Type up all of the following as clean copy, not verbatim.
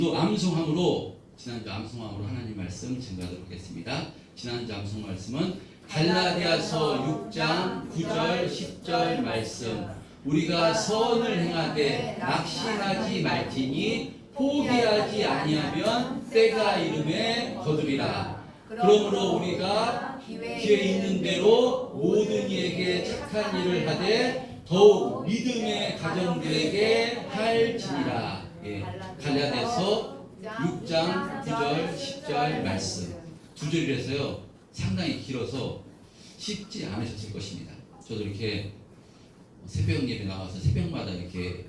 또 암송함으로 지난주 암송함으로 하나님 말씀 증거하도록 하겠습니다. 지난주 암송 말씀은 갈라디아서 6장 9절 10절 말씀. 우리가 선을 행하되 낙심하지 말지니 포기하지 아니하면 때가 이름에 거두리라. 그러므로 우리가 기회 있는 대로 모든 이에게 착한 일을 하되 더욱 믿음의 가정들에게 할지니라. 갈라디아서 6장 9절 10절 말씀. 두 절이라서요 상당히 길어서 쉽지 않으셨을 것입니다. 저도 이렇게 새벽 예배 나와서 새벽마다 이렇게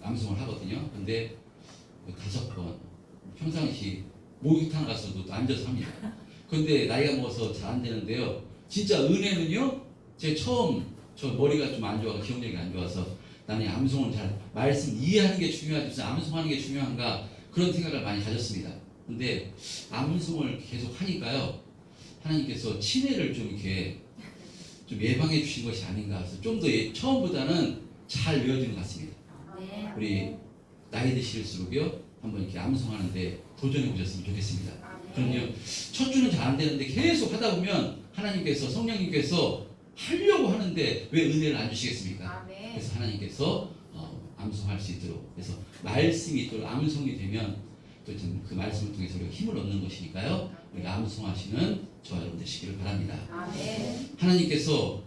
암송을 하거든요. 근데 5번 평상시 목욕탕 가서도 앉아서 합니다. 근데 나이가 먹어서 잘 안 되는데요. 진짜 은혜는요. 제 처음 저 머리가 좀 안 좋아서 기억력이 안 좋아서 나는 암송을 잘 말씀 이해하는 게 중요하지 무슨 암송하는 게 중요한가 그런 생각을 많이 가졌습니다. 근데 암송을 계속 하니까요. 하나님께서 치매를 좀 이렇게 좀 예방해 주신 것이 아닌가 해서 좀 더 처음보다는 잘 외워지는 것 같습니다. 우리 나이 드실수록요 한번 이렇게 암송하는데 도전해 보셨으면 좋겠습니다. 그럼요 첫 주는 잘 안 되는데 계속 하다 보면 하나님께서 성령님께서 하려고 하는데 왜 은혜를 안 주시겠습니까? 그래서 하나님께서 암송할 수 있도록 그래서 말씀이 또 암송이 되면 또 그 말씀을 통해서 우리가 힘을 얻는 것이니까요. 우리가 암송하시는 저와 여러분 되시기를 바랍니다. 하나님께서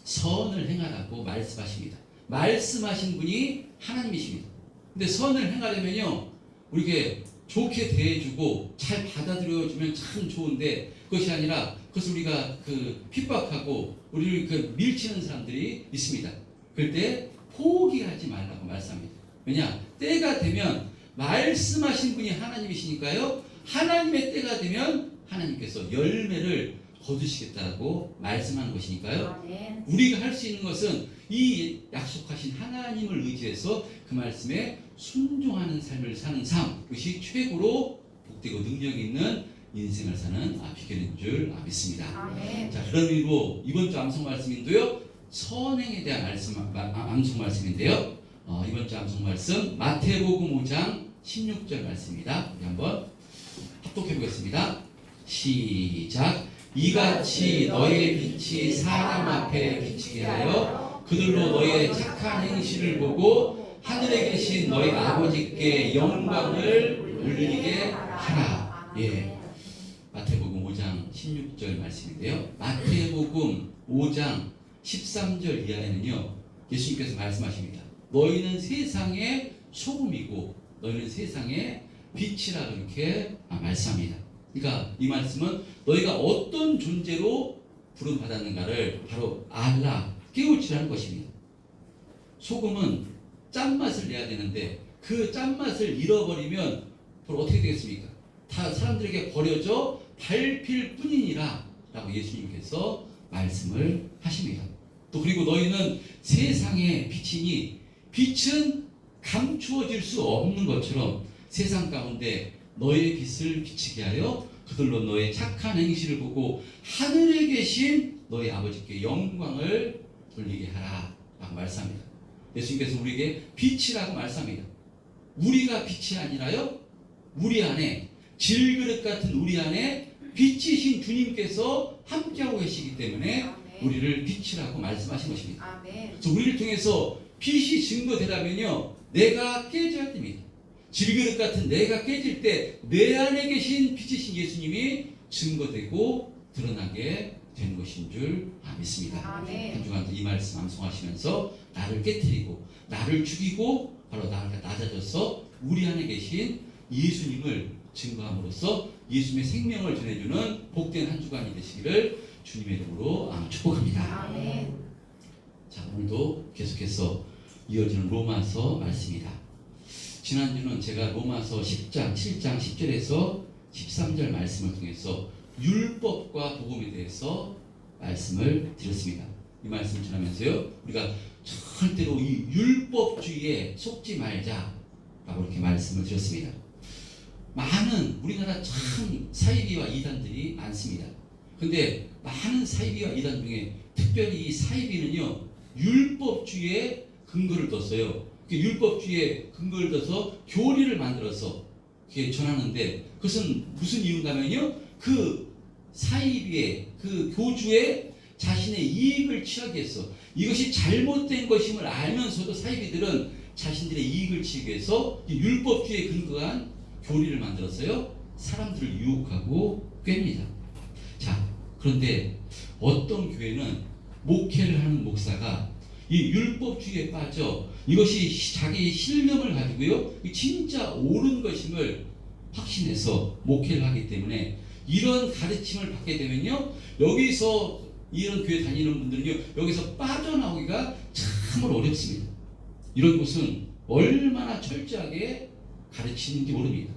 선을 행하라고 말씀하십니다. 말씀하신 분이 하나님이십니다. 근데 선을 행하려면요 우리에게 좋게 대해주고 잘 받아들여주면 참 좋은데 그것이 아니라 그것을 우리가 핍박하고 우리를 밀치는 사람들이 있습니다. 그럴 때 포기하지 말라고 말씀합니다. 왜냐? 때가 되면 말씀하신 분이 하나님이시니까요. 하나님의 때가 되면 하나님께서 열매를 거두시겠다고 말씀하는 것이니까요. 우리가 할 수 있는 것은 이 약속하신 하나님을 의지해서 그 말씀에 순종하는 삶을 사는 삶, 그것이 최고로 복되고 능력 있는 인생을 사는 비결인 줄 믿습니다. 자, 그런 의미로 이번 주 암송 말씀인데요. 선행에 대한 암송 말씀인데요. 이번 주 암송 말씀 마태복음 5장 16절 말씀입니다. 우리 한번 합독해 보겠습니다. 시작. 이같이 너의 빛이 사람 앞에 비치게 하여 그들로 너의 착한 행실을 보고 하늘에 계신 너희 아버지께 영광을 돌리게 하라. 마태복음 5장 16절 말씀인데요. 마태복음 5장 13절 이하에는요. 예수님께서 말씀하십니다. 너희는 세상의 소금이고 너희는 세상의 빛이라 그렇게 말씀합니다. 그러니까 이 말씀은 너희가 어떤 존재로 부름받았는가를 바로 알라 깨우치라는 것입니다. 소금은 짠맛을 내야 되는데 그 짠맛을 잃어버리면 바로 어떻게 되겠습니까? 다 사람들에게 버려져 밟힐 뿐이니라 라고 예수님께서 말씀을 하십니다. 또 그리고 너희는 세상의 빛이니 빛은 감추어질 수 없는 것처럼 세상 가운데 너의 빛을 비치게 하여 그들로 너의 착한 행실을 보고 하늘에 계신 너의 아버지께 영광을 돌리게 하라 라고 말씀합니다. 예수님께서 우리에게 빛이라고 말씀합니다. 우리가 빛이 아니라요 우리 안에 질그릇 같은 우리 안에 빛이신 주님께서 함께하고 계시기 때문에 우리를 빛이라고 말씀하신 것입니다. 그래서 우리를 통해서 빛이 증거되려면요 내가 깨져야 됩니다. 질그릇 같은 내가 깨질 때 내 안에 계신 빛이신 예수님이 증거되고 드러나게 되는 것인 줄 믿습니다. 한 주간도 이 말씀 암송하시면서 나를 깨뜨리고 나를 죽이고 바로 나를 낮아져서 우리 안에 계신 예수님을 증거함으로써 예수님의 생명을 전해주는 복된 한 주간이 되시기를 주님의 이름으로 축복합니다. 자, 오늘도 계속해서 이어지는 로마서 말씀입니다. 지난주는 제가 로마서 10장, 7장 10절에서 13절 말씀을 통해서 율법과 복음에 대해서 말씀을 드렸습니다. 이 말씀 전하면서요 우리가 절대로 이 율법주의에 속지 말자라고 이렇게 말씀을 드렸습니다. 많은 우리나라 참 사이비와 이단들이 많습니다. 근데 많은 사이비와 이단 중에 특별히 이 사이비는요 율법주의에 근거를 뒀어요. 율법주의에 근거를 둬서 교리를 만들어서 이렇게 전하는데 그것은 무슨 이유인가 하면요. 그 사이비의 그 교주의 자신의 이익을 취하기 위해서 이것이 잘못된 것임을 알면서도 사이비들은 자신들의 이익을 취하기 위해서 율법주의에 근거한 교리를 만들어서요. 사람들을 유혹하고 꿰입니다. 자, 그런데 어떤 교회는 목회를 하는 목사가 이 율법주의에 빠져 이것이 자기 신념을 가지고요. 진짜 옳은 것임을 확신해서 목회를 하기 때문에 이런 가르침을 받게 되면요. 여기서 이런 교회 다니는 분들은요. 여기서 빠져나오기가 참으로 어렵습니다. 이런 곳은 얼마나 철저하게 가르치는지 모릅니다.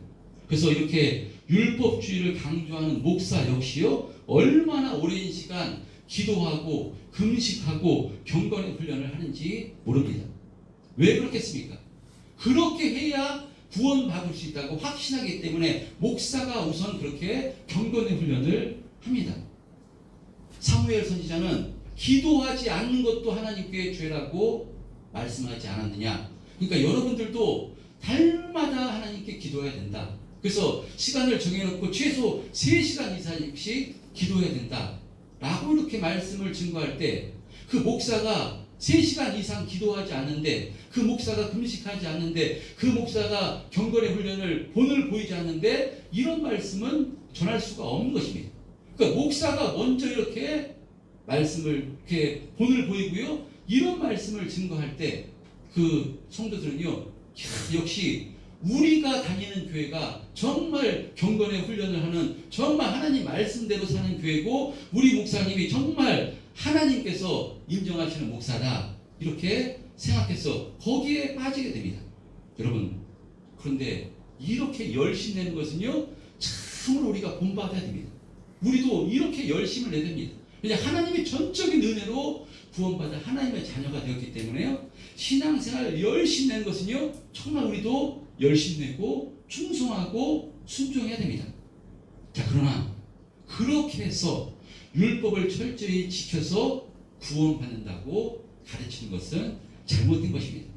그래서 이렇게 율법주의를 강조하는 목사 역시요. 얼마나 오랜 시간 기도하고 금식하고 경건의 훈련을 하는지 모릅니다. 왜 그렇겠습니까? 그렇게 해야 구원받을 수 있다고 확신하기 때문에 목사가 우선 그렇게 경건의 훈련을 합니다. 사무엘 선지자는 기도하지 않는 것도 하나님께 죄라고 말씀하지 않았느냐? 그러니까 여러분들도 달마다 하나님께 기도해야 된다. 그래서 시간을 정해놓고 최소 3시간 이상씩 기도해야 된다. 라고 이렇게 말씀을 증거할 때 그 목사가 3시간 이상 기도하지 않는데 그 목사가 금식하지 않는데 그 목사가 경건의 훈련을 본을 보이지 않는데 이런 말씀은 전할 수가 없는 것입니다. 그러니까 목사가 먼저 이렇게 말씀을 이렇게 본을 보이고요. 이런 말씀을 증거할 때 그 성도들은요. 역시 우리가 다니는 교회가 정말 경건의 훈련을 하는 정말 하나님 말씀대로 사는 교회고 우리 목사님이 정말 하나님께서 인정하시는 목사다 이렇게 생각해서 거기에 빠지게 됩니다. 여러분 그런데 이렇게 열심 내는 것은요 참으로 우리가 본받아야 됩니다. 우리도 이렇게 열심을 내야 됩니다. 왜냐 하나님의 전적인 은혜로 구원받아 하나님의 자녀가 되었기 때문에요 신앙생활 열심 내는 것은요 정말 우리도 열심 내고 충성하고 순종해야 됩니다. 자 그러나 그렇게 해서 율법을 철저히 지켜서 구원받는다고 가르치는 것은 잘못된 것입니다.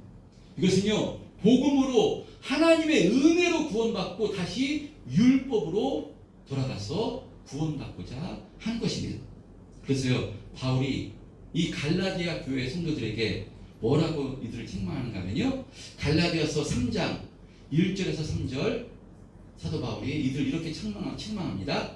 이것은요 복음으로 하나님의 은혜로 구원받고 다시 율법으로 돌아가서 구원받고자 한 것입니다. 그래서요 바울이 이 갈라디아 교회 성도들에게 뭐라고 이들을 책망하는가 하면요 갈라디아서 3장 1절에서 3절 사도 바울이 이들 이렇게 책망합니다.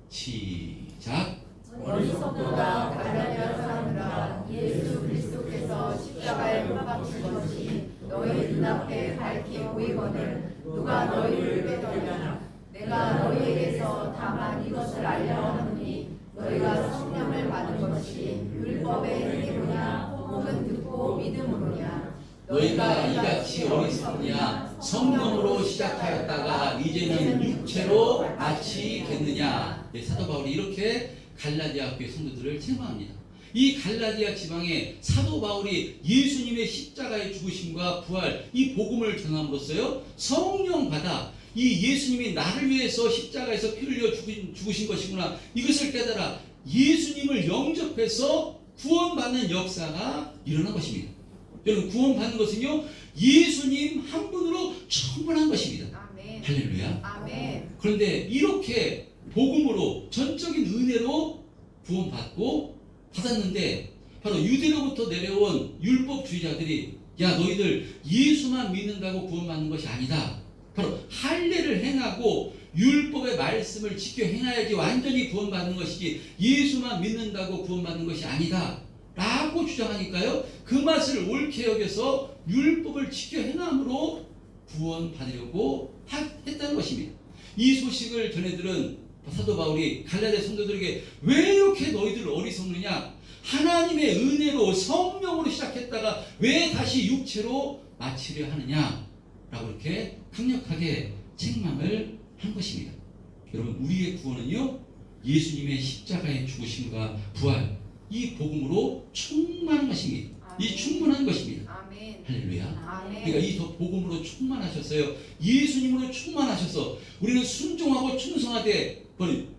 시작. 어리석도다 갈라디아 사람들아 예수 그리스도께서 십자가에 못 박힌 것이 너희 눈앞에 밝히 보이거늘 누가 너희를 빼돌려나 내가 너희에게서 다만 이것을 알려 하노니 너희가 성령을 받은 것이 율법의 행위로냐 혹은 듣고 믿음으로냐 너희가 이같이 어리석느냐 성령으로 시작하였다가 이제는 육체로 마치겠느냐. 사도 바울이 이렇게 갈라디아 교회 성도들을 책망합니다. 이 갈라디아 지방에 사도 바울이 예수님의 십자가의 죽으심과 부활 이 복음을 전함으로써요 성령 받아 이 예수님이 나를 위해서 십자가에서 피 흘려 죽으신 것이구나 이것을 깨달아 예수님을 영접해서 구원받는 역사가 일어난 것입니다. 여러분 구원받는 것은요 예수님 한 분으로 충분한 것입니다. 아멘. 할렐루야. 아멘. 그런데 이렇게 복음으로 전적인 은혜로 구원받고 받았는데 바로 유대로부터 내려온 율법주의자들이 야 너희들 예수만 믿는다고 구원받는 것이 아니다. 바로 할례를 행하고 율법의 말씀을 지켜 행해야지 완전히 구원받는 것이지 예수만 믿는다고 구원받는 것이 아니다 라고 주장하니까요 그 맛을 옳게 여겨서 율법을 지켜 행함으로 구원받으려고 했다는 것입니다. 이 소식을 전해들은 사도 바울이 갈라디아 성도들에게 왜 이렇게 너희들 어리석느냐 하나님의 은혜로 성령으로 시작했다가 왜 다시 육체로 마치려 하느냐 라고 이렇게 강력하게 책망을 한 것입니다. 여러분 우리의 구원은요 예수님의 십자가의 죽으심과 부활 이 복음으로 충만한 것입니다. 이 충분한 것입니다. 아멘. 할렐루야. 아멘. 그러니까 이 복음으로 충만하셨어요. 예수님으로 충만하셔서 우리는 순종하고 충성하되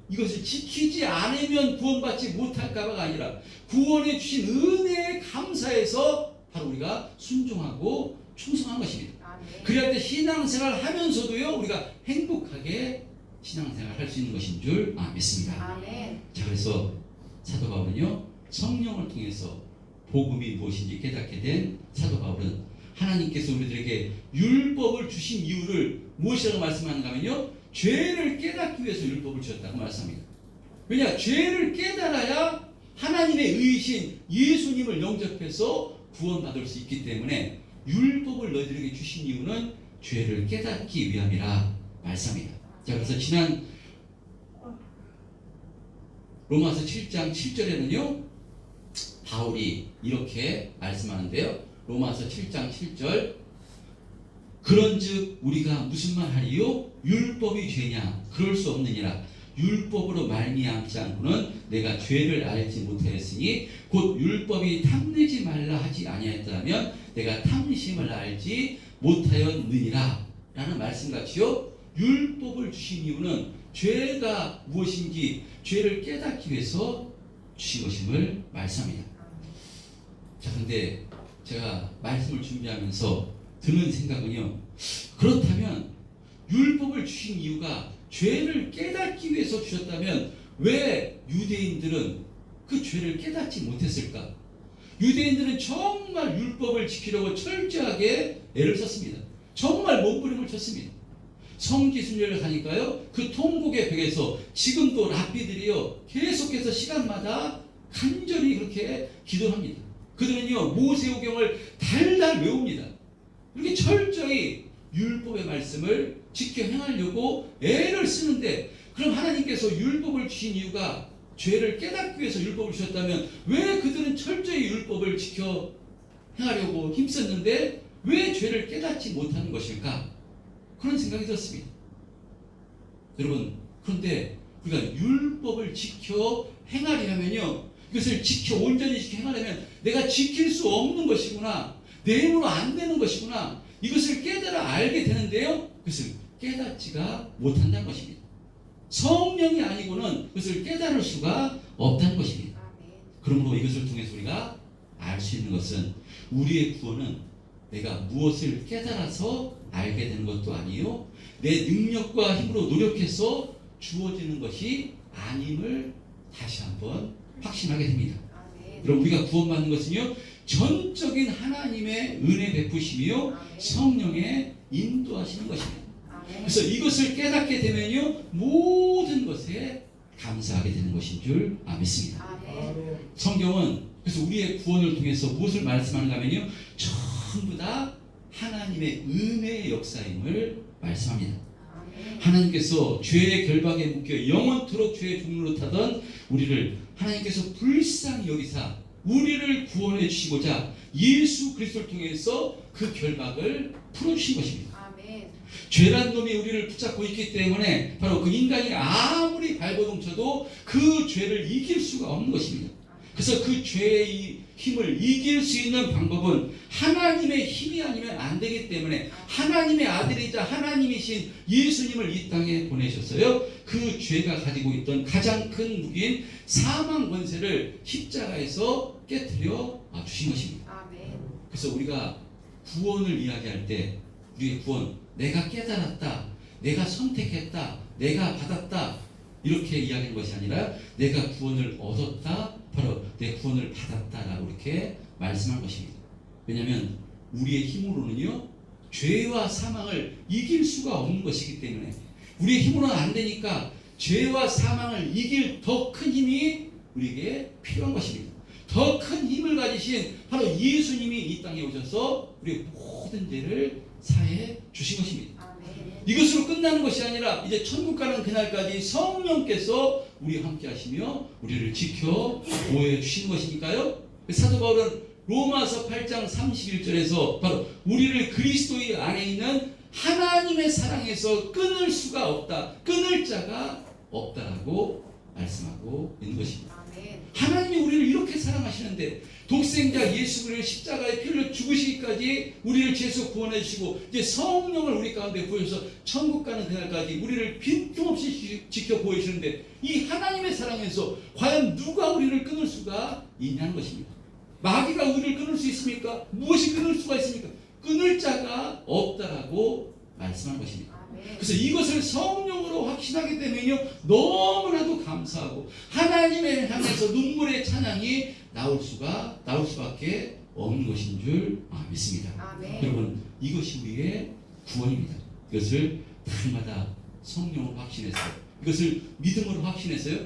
이것을 지키지 않으면 구원받지 못할까봐가 아니라 구원해 주신 은혜에 감사해서 바로 우리가 순종하고 충성한 것입니다. 아멘. 그래야 때 신앙생활 하면서도요 우리가 행복하게 신앙생활 할 수 있는 것인 줄 믿습니다. 아멘. 자, 그래서 사도 바울은요 성령을 통해서 복음이 무엇인지 깨닫게 된 사도 바울은 하나님께서 우리들에게 율법을 주신 이유를 무엇이라고 말씀하는가 하면요 죄를 깨닫기 위해서 율법을 주셨다고 말씀합니다. 왜냐? 죄를 깨달아야 하나님의 의신 예수님을 영접해서 구원받을 수 있기 때문에 율법을 너희들에게 주신 이유는 죄를 깨닫기 위함이라 말씀합니다. 자, 그래서 지난 로마서 7장 7절에는요 바울이 이렇게 말씀하는데요. 로마서 7장 7절 그런즉 우리가 무슨 말 하리요? 율법이 죄냐? 그럴 수 없느니라. 율법으로 말미암지 않고는 내가 죄를 알지 못하였으니 곧 율법이 탐내지 말라 하지 아니하였다면 내가 탐심을 알지 못하였느니라 라는 말씀같이요 율법을 주신 이유는 죄가 무엇인지 죄를 깨닫기 위해서 주신 것임을 말씀합니다. 자, 근데 제가 말씀을 준비하면서 드는 생각은요 그렇다면 율법을 주신 이유가 죄를 깨닫기 위해서 주셨다면 왜 유대인들은 그 죄를 깨닫지 못했을까? 유대인들은 정말 율법을 지키려고 철저하게 애를 썼습니다. 정말 몸부림을 쳤습니다. 성지순례를 가니까요 그 통곡의 벽에서 지금도 랍비들이요 계속해서 시간마다 간절히 그렇게 기도합니다. 그들은요 모세오경을 달달 외웁니다. 이렇게 철저히 율법의 말씀을 지켜 행하려고 애를 쓰는데 그럼 하나님께서 율법을 주신 이유가 죄를 깨닫기 위해서 율법을 주셨다면 왜 그들은 철저히 율법을 지켜 행하려고 힘썼는데 왜 죄를 깨닫지 못하는 것일까? 그런 생각이 들었습니다. 여러분 그런데 우리가 율법을 지켜 행하려면요 이것을 지켜 온전히 지켜 행하려면 내가 지킬 수 없는 것이구나 내 힘으로 안 되는 것이구나 이것을 깨달아 알게 되는데요 그것을 깨닫지가 못한다는 것입니다. 성령이 아니고는 그것을 깨달을 수가 없다는 것입니다. 그러므로 이것을 통해서 우리가 알 수 있는 것은 우리의 구원은 내가 무엇을 깨달아서 알게 되는 것도 아니요 내 능력과 힘으로 노력해서 주어지는 것이 아님을 다시 한번 확신하게 됩니다. 그럼 우리가 구원받는 것은요 전적인 하나님의 은혜 베푸심이요 성령의 인도하시는 것입니다. 그래서 이것을 깨닫게 되면요 모든 것에 감사하게 되는 것인 줄 믿습니다. 성경은 그래서 우리의 구원을 통해서 무엇을 말씀하는가 하면요 전부 다 하나님의 은혜의 역사임을 말씀합니다. 하나님께서 죄의 결박에 묶여 영원토록 죄의 종로로 타던 우리를 하나님께서 불쌍히 여기사 우리를 구원해 주시고자 예수 그리스도를 통해서 그 결박을 풀어주신 것입니다. 죄란 놈이 우리를 붙잡고 있기 때문에 바로 그 인간이 아무리 발버둥 쳐도 그 죄를 이길 수가 없는 것입니다. 그래서 그 죄의 힘을 이길 수 있는 방법은 하나님의 힘이 아니면 안 되기 때문에 하나님의 아들이자 하나님이신 예수님을 이 땅에 보내셨어요. 그 죄가 가지고 있던 가장 큰 무기인 사망 권세를 십자가에서 깨뜨려 주신 것입니다. 그래서 우리가 구원을 이야기할 때 우리의 구원 내가 깨달았다, 내가 선택했다, 내가 받았다 이렇게 이야기하는 것이 아니라 내가 구원을 얻었다, 바로 내 구원을 받았다라고 이렇게 말씀한 것입니다. 왜냐하면 우리의 힘으로는요 죄와 사망을 이길 수가 없는 것이기 때문에 우리의 힘으로는 안 되니까 죄와 사망을 이길 더 큰 힘이 우리에게 필요한 것입니다. 더 큰 힘을 가지신 바로 예수님이 이 땅에 오셔서 우리의 모든 죄를 사해 주신 것입니다. 이것으로 끝나는 것이 아니라 이제 천국 가는 그날까지 성령께서 우리와 함께 하시며 우리를 지켜 보호해 주시는 것이니까요. 사도 바울은 로마서 8장 31절에서 바로 우리를 그리스도의 안에 있는 하나님의 사랑에서 끊을 수가 없다, 끊을 자가 없다라고 말씀하고 있는 것입니다. 하나님이 우리를 이렇게 사랑하시는데 독생자 예수 그리스도를 십자가에 피 흘려 죽으시기까지 우리를 죄에서 구원해 주시고 이제 성령을 우리 가운데 부어주셔서 천국 가는 그날까지 우리를 빈틈없이 지켜 보여주시는데 이 하나님의 사랑에서 과연 누가 우리를 끊을 수가 있냐는 것입니다. 마귀가 우리를 끊을 수 있습니까? 무엇이 끊을 수가 있습니까? 끊을 자가 없다라고 말씀한 것입니다. 아멘. 그래서 이것을 성령으로 확신하기 때문에요 너무나도 감사하고 하나님을 향해서 눈물의 찬양이 나올 수밖에 없는 것인 줄 믿습니다. 아멘. 여러분 이것이 우리의 구원입니다. 이것을 날마다 성령으로 확신했어요. 이것을 믿음으로 확신했어요.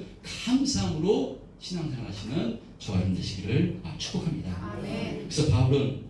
감사함으로 신앙생활하시는 저와 여러분 되시기를 축복합니다. 아멘. 그래서 바울은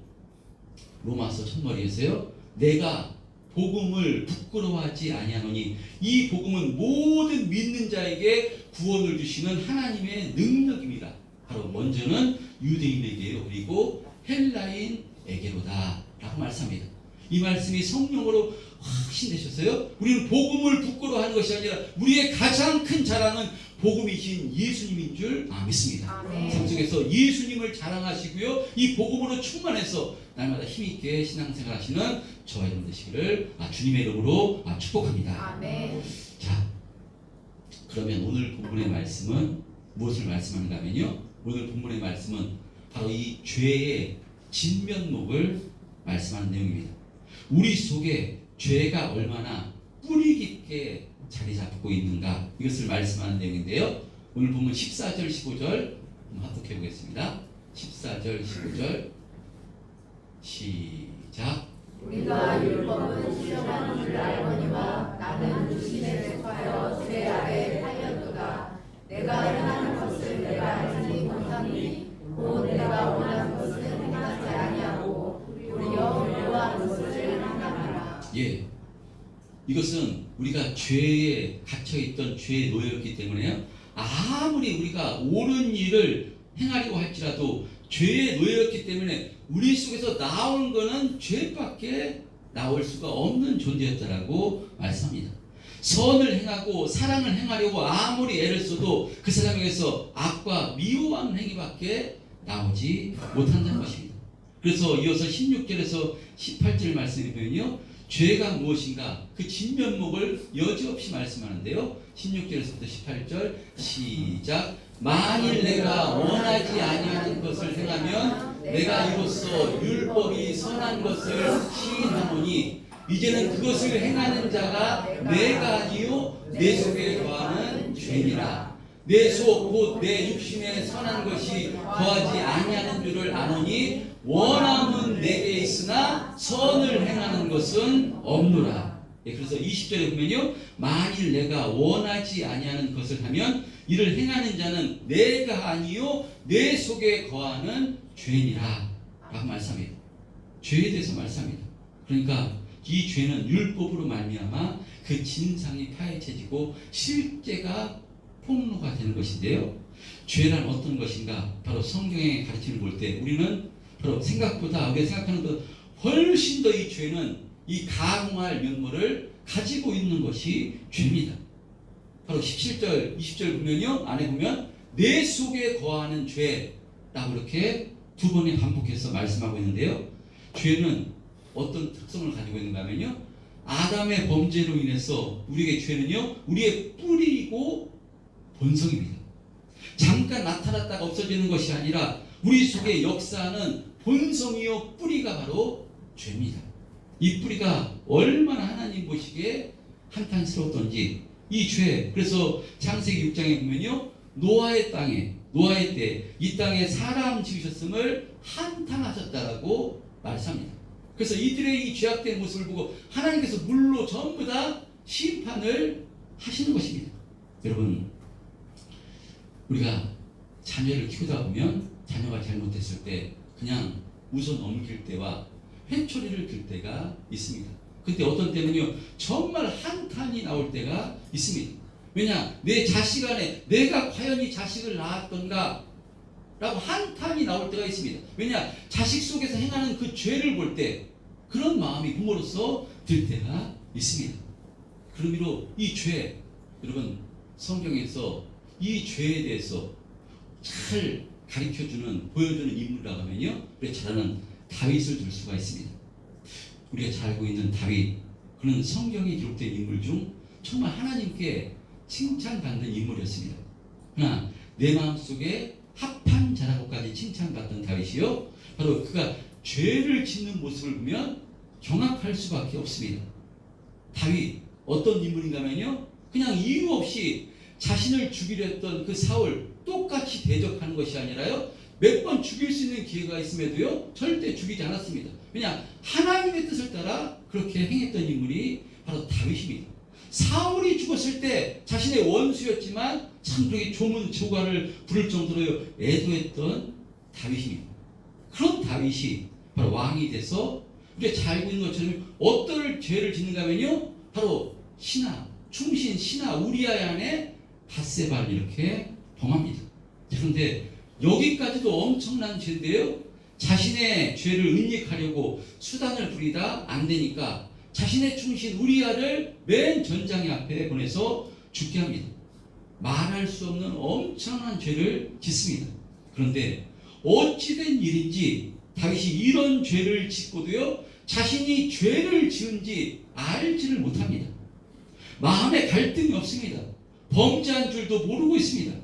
로마서 첫머리에서요 내가 복음을 부끄러워하지 아니하노니 이 복음은 모든 믿는 자에게 구원을 주시는 하나님의 능력입니다. 바로 먼저는 유대인에게로 그리고 헬라인에게로다 라고 말씀합니다. 이 말씀이 성령으로 확신되셨어요. 우리는 복음을 부끄러워하는 것이 아니라 우리의 가장 큰 자랑은 복음이신 예수님인 줄 믿습니다. 아멘. 삶 속에서 예수님을 자랑하시고요 이 복음으로 충만해서 날마다 힘있게 신앙생활 하시는 저와 여러분 되시기를 주님의 이름으로 축복합니다. 아멘. 자, 그러면 오늘 본문의 말씀은 무엇을 말씀하는가 하면요 오늘 본문의 말씀은 바로 이 죄의 진면목을 말씀하는 내용입니다. 우리 속에 죄가 얼마나 뿌리 깊게 자리 잡고 있는가 이것을 말씀하는 내용인데요 오늘 보면 14절 15절 한번 합독해 보겠습니다. 14절 15절 시작. 우리가 율법은 시험하는 줄 알거니와 나는 육신에 속하여 죄 아래 살렸도다. 내가 행하는 것을 내가 알지 못하니 곧 내가 원하는 것을 행하지 아니하고 도리어 묘한 것을 행하노라. 예, 이것은 우리가 죄에 갇혀있던 죄에 놓여있기 때문에요 아무리 우리가 옳은 일을 행하려고 할지라도 죄에 놓여있기 때문에 우리 속에서 나오는 것은 죄밖에 나올 수가 없는 존재였다라고 말씀합니다. 선을 행하고 사랑을 행하려고 아무리 애를 써도 그 사람에게서 악과 미워하는 행위밖에 나오지 못한다는 것입니다. 그래서 이어서 16절에서 18절 말씀을 보면요 죄가 무엇인가 그 진면목을 여지없이 말씀하는데요 16절에서부터 18절 시작. 만일 내가 원하지 아니하는 것을 행하면 내가 이로써 율법이 선한 것을 시인하노니 이제는 그것을 행하는 자가 내가 아니요 내 속에 거하는 죄니라. 내 속 곧 내 육신에 선한 것이 거하지 아니하는 줄을 아노니 원함은 내게 있으나 선을 행하는 것은 없노라. 그래서 20절에 보면요 만일 내가 원하지 아니하는 것을 하면 이를 행하는 자는 내가 아니요 내 속에 거하는 죄니라 라고 말씀합니다. 죄에 대해서 말씀합니다. 그러니까 이 죄는 율법으로 말미암아 그 진상이 파헤쳐지고 실제가 폭로가 되는 것인데요 죄란 어떤 것인가 바로 성경의 가르침을 볼 때 우리는 바로 생각보다 우리가 생각하는 것 훨씬 더 이 죄는 이 가공할 면모를 가지고 있는 것이 죄입니다. 바로 17절 20절 보면요 안에 보면 내 속에 거하는 죄라고 이렇게 두 번에 반복해서 말씀하고 있는데요 죄는 어떤 특성을 가지고 있는가 하면요 아담의 범죄로 인해서 우리에게 죄는요 우리의 뿌리이고 본성입니다. 잠깐 나타났다가 없어지는 것이 아니라 우리 속에 역사하는 본성이요 뿌리가 바로 죄입니다. 이 뿌리가 얼마나 하나님 보시기에 한탄스러웠던지 이 죄 그래서 창세기 6장에 보면요 노아의 때 이 땅에 사람 지으셨음을 한탄하셨다라고 말씀합니다. 그래서 이들의 이 죄악된 모습을 보고 하나님께서 물로 전부 다 심판을 하시는 것입니다. 여러분 우리가 자녀를 키우다 보면 자녀가 잘못했을 때 그냥 웃어 넘길 때와 회초리를 들 때가 있습니다. 그때 어떤 때는요 정말 한탄이 나올 때가 있습니다. 왜냐 내 자식 안에 내가 과연 이 자식을 낳았던가 라고 한탄이 나올 때가 있습니다. 왜냐 자식 속에서 행하는 그 죄를 볼 때 그런 마음이 부모로서 들 때가 있습니다. 그러므로 이 죄 여러분 성경에서 이 죄에 대해서 잘 가르쳐주는 보여주는 인물이라고 하면요 우리가 잘 아는 다윗을 들 수가 있습니다. 우리가 잘 알고 있는 다윗 그는 성경에 기록된 인물 중 정말 하나님께 칭찬받는 인물이었습니다. 그러나 내 마음속에 합한 자라고까지 칭찬받던 다윗이요 바로 그가 죄를 짓는 모습을 보면 경악할 수밖에 없습니다. 다윗 어떤 인물인가면요, 그냥 이유 없이 자신을 죽이려 했던 그 사울 똑같이 대적하는 것이 아니라요, 몇 번 죽일 수 있는 기회가 있음에도요 절대 죽이지 않았습니다. 왜냐? 하나님의 뜻을 따라 그렇게 행했던 인물이 바로 다윗입니다. 사울이 죽었을 때 자신의 원수였지만 참 그렇게 조문 조가를 부를 정도로 애도했던 다윗입니다. 그런 다윗이 바로 왕이 돼서 우리가 잘 알고 있는 것처럼 어떤 죄를 짓는가 하면요, 바로 충신 신하 우리아의 아내 밧세바를 이렇게 범합니다. 그런데 여기까지도 엄청난 죄인데요, 자신의 죄를 은닉하려고 수단을 부리다 안 되니까 자신의 충신 우리아를 맨 전장의 앞에 보내서 죽게 합니다. 말할 수 없는 엄청난 죄를 짓습니다. 그런데 어찌된 일인지 다윗이 이런 죄를 짓고도요 자신이 죄를 지은지 알지를 못합니다. 마음에 갈등이 없습니다. 범죄한 줄도 모르고 있습니다.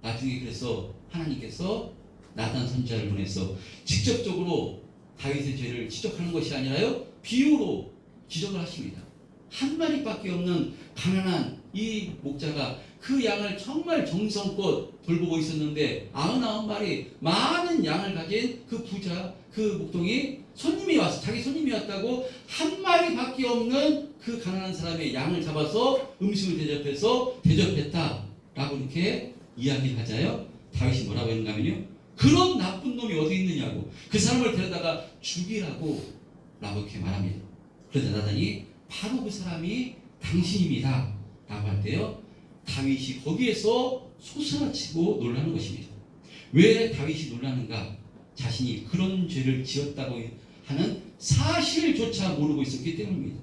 나중에 그래서 하나님께서 나단 선지자를 보내서 직접적으로 다윗의 죄를 지적하는 것이 아니라요, 비유로 지적을 하십니다. 한 마리밖에 없는 가난한 이 목자가 그 양을 정말 정성껏 돌보고 있었는데 99마리 많은 양을 가진 그 부자, 그 목동이 손님이 와서, 자기 손님이 왔다고 한 마리밖에 없는 그 가난한 사람의 양을 잡아서 음식을 대접했다라고 이렇게 이야기하자요, 다윗이 뭐라고 했는가 하면요, 그런 나쁜 놈이 어디 있느냐고, 그 사람을 데려다가 죽이라고 라고 이렇게 말합니다. 그러자 나단이 바로 그 사람이 당신입니다 라고 할 때요, 다윗이 거기에서 솟아나치고 놀라는 것입니다. 왜 다윗이 놀라는가? 자신이 그런 죄를 지었다고 하는 사실조차 모르고 있었기 때문입니다.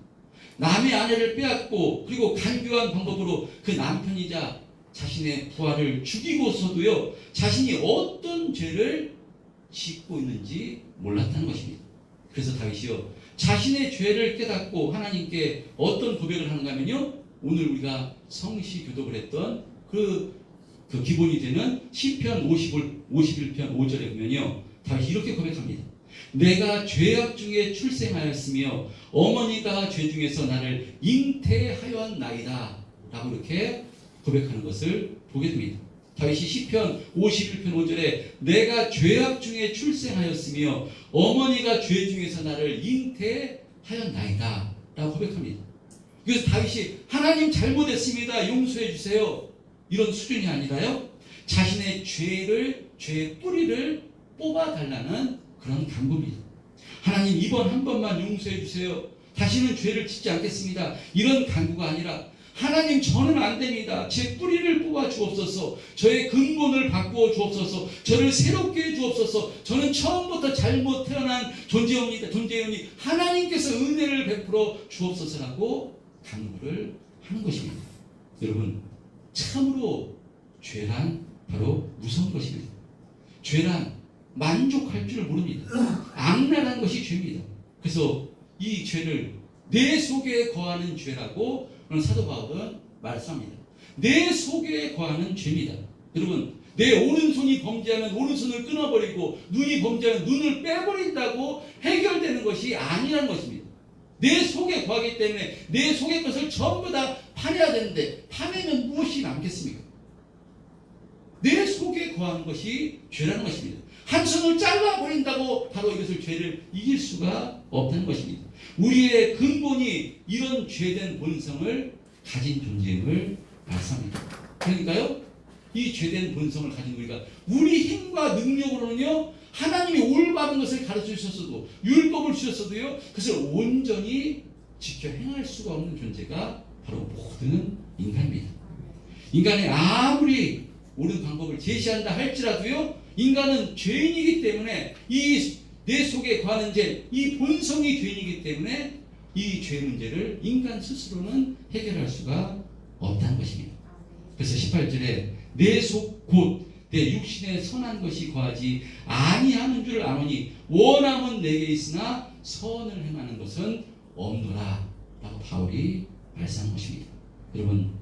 남의 아내를 빼앗고 그리고 간교한 방법으로 그 남편이자 자신의 부하를 죽이고서도요 자신이 어떤 죄를 짓고 있는지 몰랐다는 것입니다. 그래서 다윗이요 자신의 죄를 깨닫고 하나님께 어떤 고백을 하는가 하면요, 오늘 우리가 성시 교독을 했던 그 기본이 되는 시편 51편 5절에 보면요, 다윗이 이렇게 고백합니다. 내가 죄악 중에 출생하였으며 어머니가 죄 중에서 나를 잉태하였나이다 라고 이렇게 고백하는 것을 보게 됩니다. 다윗이 시편 51편 5절에 내가 죄악 중에 출생하였으며 어머니가 죄 중에서 나를 잉태하였나이다 라고 고백합니다. 그래서 다윗이 하나님 잘못했습니다, 용서해 주세요, 이런 수준이 아니라요, 자신의 죄의 뿌리를 뽑아달라는 그런 간구입니다. 하나님 이번 한 번만 용서해 주세요, 다시는 죄를 짓지 않겠습니다, 이런 간구가 아니라 하나님 저는 안 됩니다, 제 뿌리를 뽑아 주옵소서, 저의 근본을 바꾸어 주옵소서, 저를 새롭게 해 주옵소서, 저는 처음부터 잘못 태어난 존재이오니 하나님께서 은혜를 베풀어 주옵소서라고 간구를 하는 것입니다. 여러분, 참으로 죄란 바로 무서운 것입니다. 죄란 만족할 줄 모릅니다. 악랄한 것이 죄입니다. 그래서 이 죄를 내 속에 거하는 죄라고 사도 바울은 말씀합니다. 내 속에 거하는 죄입니다. 여러분, 내 오른손이 범죄하면 오른손을 끊어버리고 눈이 범죄하면 눈을 빼버린다고 해결되는 것이 아니라는 것입니다. 내 속에 거하기 때문에 내 속의 것을 전부 다 파내야 되는데 파내면 무엇이 남겠습니까? 내 속에 거하는 것이 죄라는 것입니다. 한 손을 잘라버린다고 바로 이것을 죄를 이길 수가 없다는 것입니다. 우리의 근본이 이런 죄된 본성을 가진 존재임을 말씀합니다. 그러니까요, 이 죄된 본성을 가진 우리가 우리 힘과 능력으로는요 하나님이 올바른 것을 가르쳐 주셨어도 율법을 주셨어도요 그것을 온전히 지켜 행할 수가 없는 존재가 바로 모든 인간입니다. 인간이 아무리 옳은 방법을 제시한다 할지라도요 인간은 죄인이기 때문에 이 내 속에 거하는 죄, 이 본성이 죄인이기 때문에 이 죄 문제를 인간 스스로는 해결할 수가 없다는 것입니다. 그래서 18절에 내 속 곧 내 육신에 선한 것이 거하지 아니하는 줄 아노니 원함은 내게 있으나 선을 행하는 것은 없노라 라고 바울이 말씀한 것입니다. 여러분,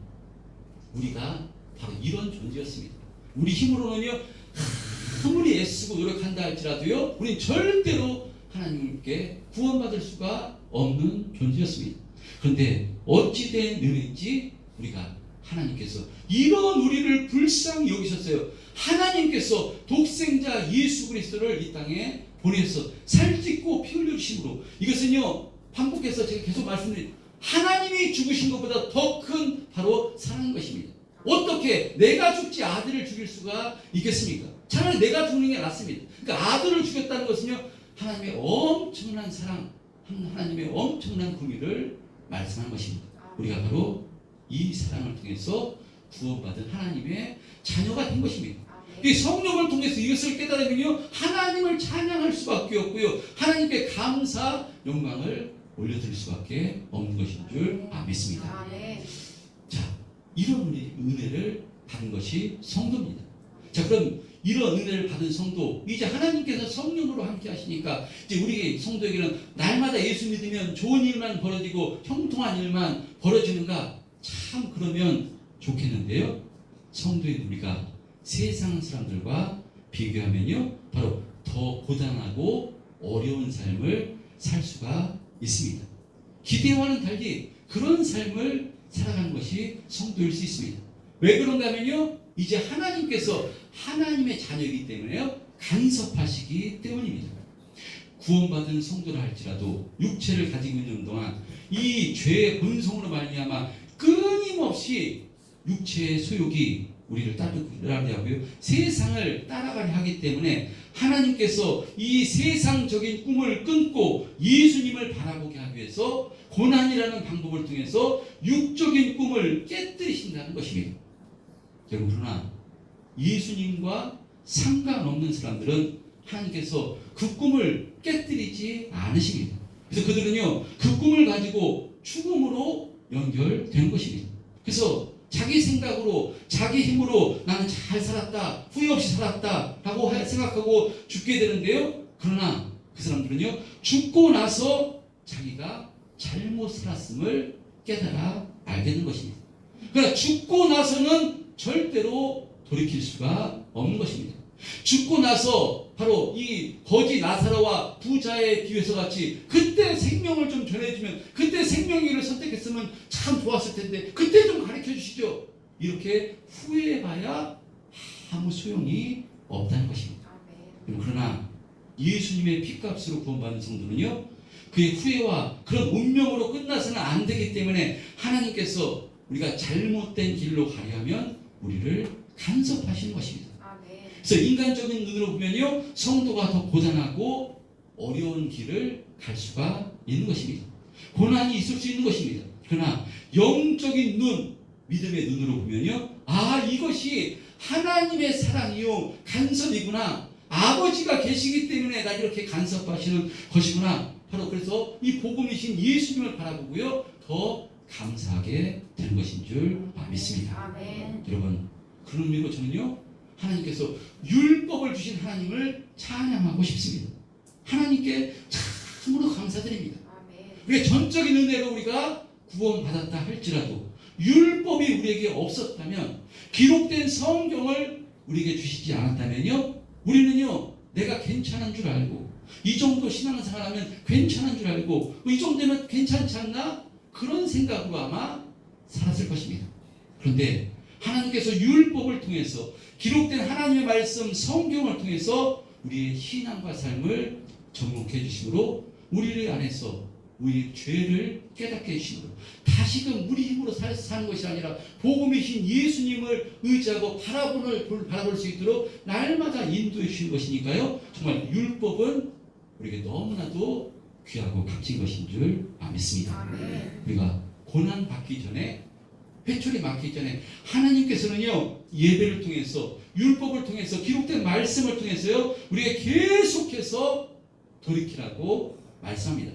우리가 바로 이런 존재였습니다. 우리 힘으로는요 아무리 애쓰고 노력한다 할지라도요 우린 절대로 하나님께 구원받을 수가 없는 존재였습니다. 그런데 어찌된 은혜인지 우리가 하나님께서 이런 우리를 불쌍히 여기셨어요. 하나님께서 독생자 예수 그리스도를 이 땅에 보내서 살찢고 피 흘려 주심으로, 이것은요 반복해서 제가 계속 말씀드린, 하나님이 죽으신 것보다 더 큰 바로 사랑인 것입니다. 어떻게 내가 죽지 아들을 죽일 수가 있겠습니까? 차라리 내가 죽는 게 낫습니다. 그러니까 아들을 죽였다는 것은요 하나님의 엄청난 사랑, 하나님의 엄청난 긍휼을 말씀하는 것입니다. 우리가 바로 이 사랑을 통해서 구원받은 하나님의 자녀가 된 것입니다. 이 성령을 통해서 이것을 깨달으면요 하나님을 찬양할 수밖에 없고요, 하나님께 감사 영광을 올려드릴 수밖에 없는 것인 줄 믿습니다. 자, 이런 은혜를 받은 것이 성도입니다. 자, 그럼 이런 은혜를 받은 성도, 이제 하나님께서 성령으로 함께 하시니까 이제 우리 성도에게는 날마다 예수 믿으면 좋은 일만 벌어지고 형통한 일만 벌어지는가? 참 그러면 좋겠는데요, 성도인 우리가 세상 사람들과 비교하면요 바로 더 고단하고 어려운 삶을 살 수가 있습니다. 기대와는 달리 그런 삶을 살아가는 것이 성도일 수 있습니다. 왜 그런가 하면요, 이제 하나님께서 하나님의 자녀이기 때문에요 간섭하시기 때문입니다. 구원받은 성도라 할지라도 육체를 가지고 있는 동안 이 죄의 본성으로 말미암아 끊임없이 육체의 소욕이 우리를 따르게 하고요, 세상을 따라가려 하기 때문에 하나님께서 이 세상적인 꿈을 끊고 예수님을 바라보게 하기 위해서 고난이라는 방법을 통해서 육적인 꿈을 깨뜨리신다는 것입니다. 여러분, 그러나 예수님과 상관없는 사람들은 하나님께서 그 꿈을 깨뜨리지 않으십니다. 그래서 그들은요 그 꿈을 가지고 죽음으로 연결되는 것입니다. 그래서 자기 생각으로, 자기 힘으로 나는 잘 살았다, 후회 없이 살았다 라고 생각하고 죽게 되는데요, 그러나 그 사람들은요 죽고 나서 자기가 잘못 살았음을 깨달아 알게 되는 것입니다. 그러나 죽고 나서는 절대로 돌이킬 수가 없는 것입니다. 죽고 나서 바로 이 거지 나사로와 부자의 비유에서 같이 그때 생명을 좀 전해주면, 그때 생명을 선택했으면 참 좋았을 텐데 그때 좀 가르쳐 주시죠, 이렇게 후회해봐야 아무 소용이 없다는 것입니다. 그러나 예수님의 피값으로 구원받은 성도는요 그의 후회와 그런 운명으로 끝나서는 안 되기 때문에 하나님께서 우리가 잘못된 길로 가려 하면 우리를 간섭하시는 것입니다. 그래서 인간적인 눈으로 보면요 성도가 더 고단하고 어려운 길을 갈 수가 있는 것입니다. 고난이 있을 수 있는 것입니다. 그러나 영적인 눈, 믿음의 눈으로 보면요, 아 이것이 하나님의 사랑이요 간섭이구나, 아버지가 계시기 때문에 나 이렇게 간섭하시는 것이구나, 바로 그래서 이 복음이신 예수님을 바라보고요 더 감사하게 되는 것인 줄 믿습니다. 아멘. 여러분, 그런 의미로 저는요 하나님께서 율법을 주신 하나님을 찬양하고 싶습니다. 하나님께 참으로 감사드립니다. 우리가 전적인 은혜로 우리가 구원받았다 할지라도 율법이 우리에게 없었다면, 기록된 성경을 우리에게 주시지 않았다면요 우리는요 내가 괜찮은 줄 알고, 이 정도 신앙생활하면 괜찮은 줄 알고, 이 정도면 괜찮지 않나, 그런 생각으로 아마 살았을 것입니다. 그런데 하나님께서 율법을 통해서, 기록된 하나님의 말씀 성경을 통해서 우리의 신앙과 삶을 정복해 주심으로 우리를 안에서 우리의 죄를 깨닫게 해주심으로 다시금 우리 힘으로 사는 것이 아니라 복음이신 예수님을 의지하고 바라볼 수 있도록 날마다 인도해 주시는 것이니까요, 정말 율법은 우리에게 너무나도 귀하고 값진 것인 줄 믿습니다. 우리가 고난 받기 전에, 회초리 맞기 전에 하나님께서는요 예배를 통해서, 율법을 통해서, 기록된 말씀을 통해서요 우리에게 계속해서 돌이키라고 말씀합니다.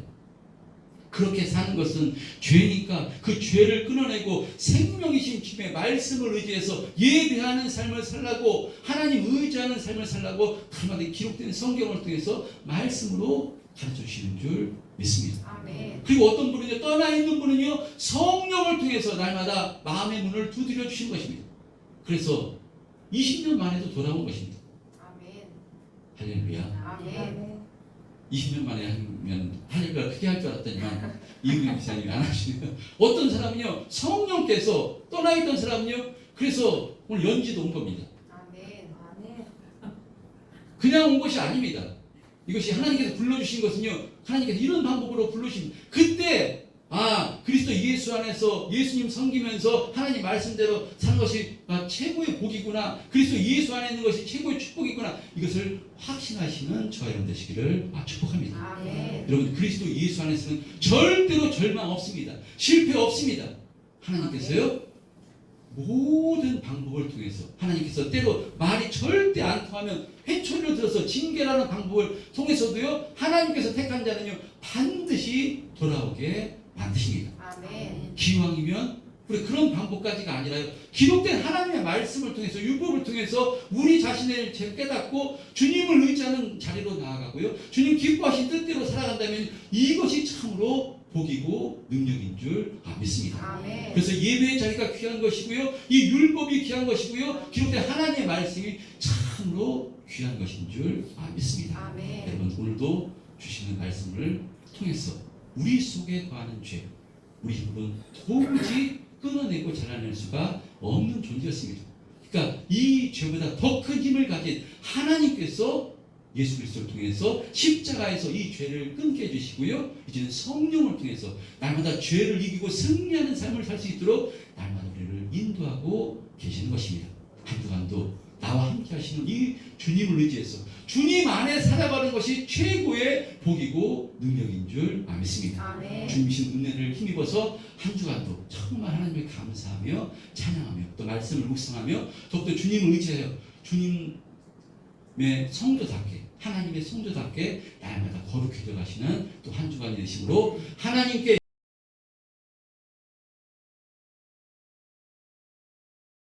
그렇게 사는 것은 죄니까 그 죄를 끊어내고 생명이신 주님의 말씀을 의지해서 예배하는 삶을 살라고, 하나님 의지하는 삶을 살라고 그마다 기록된 성경을 통해서 말씀으로 가르쳐 주시는 줄 믿습니다. 아멘. 그리고 어떤 분은요, 떠나 있는 분은요 성령을 통해서 날마다 마음의 문을 두드려 주신 것입니다. 그래서 20년 만에도 돌아온 것입니다. 아멘. 할렐루야. 아멘. 20년 만에 하면 할렐루야 크게 할 줄 알았더니만 이은혜 목사님이 안 하시네요. 어떤 사람은요 성령께서 떠나 있던 사람은요 그래서 오늘 연지도 온 겁니다. 아멘. 그냥 온 것이 아닙니다. 이것이 하나님께서 불러주신 것은요 하나님께서 이런 방법으로 부르신 그때 그리스도 예수 안에서 예수님 섬기면서 하나님 말씀대로 사는 것이 최고의 복이구나. 그리스도 예수 안에 있는 것이 최고의 축복이구나. 이것을 확신하시는 저와 여러분 되시기를 축복합니다. 아멘. 여러분 그리스도 예수 안에서는 절대로 절망 없습니다. 실패 없습니다. 하나님께서요 모든 방법을 통해서 하나님께서 때로 말이 절대 안 통하면 회초리를 들어서 징계라는 방법을 통해서도요 하나님께서 택한 자는요 반드시 돌아오게 만드십니다. 아멘. 기왕이면 우리 그런 방법까지가 아니라요 기록된 하나님의 말씀을 통해서 율법을 통해서 우리 자신을 깨닫고 주님을 의지하는 자리로 나아가고요 주님 기뻐하신 뜻대로 살아간다면 이것이 참으로 복이고 능력인 줄 믿습니다. 아멘. 그래서 예배의 자리가 귀한 것이고요 이 율법이 귀한 것이고요 기록된 하나님의 말씀이 참으로 귀한 것인 줄 믿습니다. 아멘. 여러분 오늘도 주시는 말씀을 통해서 우리 속에 거하는 죄 우리 힘으로는 도무지 끊어내고 잘라낼 수가 없는 존재였습니다. 그러니까 이 죄보다 더 큰 힘을 가진 하나님께서 예수 그리스도를 통해서 십자가에서 이 죄를 끊게 해주시고요 이제는 성령을 통해서 날마다 죄를 이기고 승리하는 삶을 살 수 있도록 날마다 우리를 인도하고 계시는 것입니다. 한주간도 나와 함께 하시는 이 주님을 의지해서 주님 안에 살아가는 것이 최고의 복이고 능력인 줄 믿습니다. 아멘. 주님이신 은혜를 힘입어서 한 주간도 정말 하나님을 감사하며 찬양하며 또 말씀을 묵상하며 더욱더 주님을 의지하여 주님의 성도답게 하나님의 성도답게 날마다 거룩해져 가시는 또 한 주간이 되심으로 하나님께